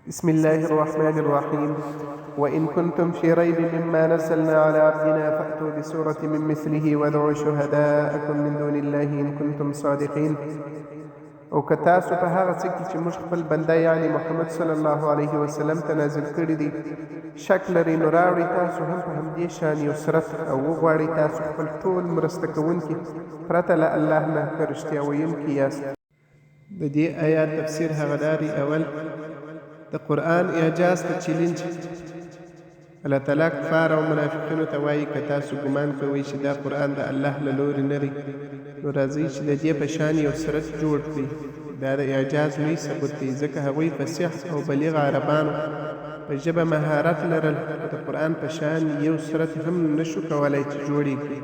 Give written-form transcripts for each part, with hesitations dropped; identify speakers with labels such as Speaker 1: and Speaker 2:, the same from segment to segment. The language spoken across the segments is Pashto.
Speaker 1: بسم الله الرحمن الرحيم. وإن كنتم في ريب مما نزلنا على عبدنا فأتوا بسورة من مثله وادعوا شهداءكم من دون الله إن كنتم صادقين. او که تاسو په هغه څه کې چې موږ خپل بنده یعنی محمد صلی الله علیه وسلم ته نازل کړي دي شک لرئ نو راوړئ تاسو هم په همدې شان یو صورت او وغواړئ تاسو خپل ټول مرسته کوونکي پرته له الله نه که رښتیا ویونکي یاست. د دې آیات تفسیر هغه دا دی: اول د قرآن اعجاز ته چیلنج. الله تعالی کفار او منافقینو ته وایي که تاسو ګمان کوئ چې دا قرآن د الله له لورې نه دی نو راځئ چې د دې په شان یو صورت جوړ کړئ. دا د اعجاز لوی ثبوت دی ځکه هغوی فصیح او بلیغ عربانو په ژبه مهارت لرل او د قرآن په شان یو صورت هم نشو کولی چې جوړ یې کړي.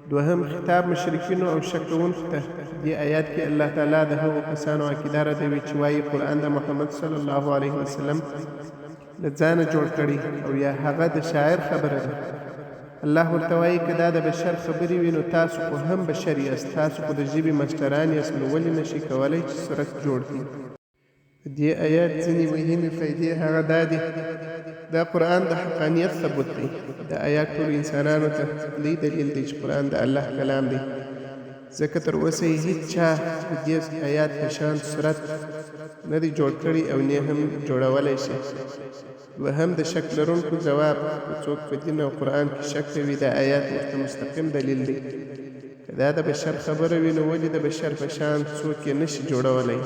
Speaker 1: دوهم خطاب مشرکینو او شک کوونکو ته. دې آیات کې الله تعالی د هغو کسانو عقیده ردوي چې وایي قرآن د محمد صلی الله علیه وسلم له ځانه جوړ کړي او یا هغه د شاعر خبره ده. الله ورته وایي که دا د بشر خبرې وي نو تاسو خو هم بشر یاست، تاسو خو د ژبې مشتران یاست، نو ولې نشئ کولی چې صورت جوړ کړي. د دې آیات ځینې مهمې فایدې هغه دا دي: دا قرآن د حقانیت ثبوت دی. دا آیات ټولو انسانانو ته لوی دلیل دی چې قرآن د الله کلام دی، ځکه تر اوسه یې هیڅ چا د دې آیات په شان صورت نه دی جوړ کړی او نه هم جوړولی شي. دوهم د شک لرونکو ځواب: که څوک په دین او قرآن کې شک کوي دا آیات ورته مستقیم دلیل دی. که دا د بشر خبره وي نو ولې د بشر په شان څوک یې نشي جوړولی.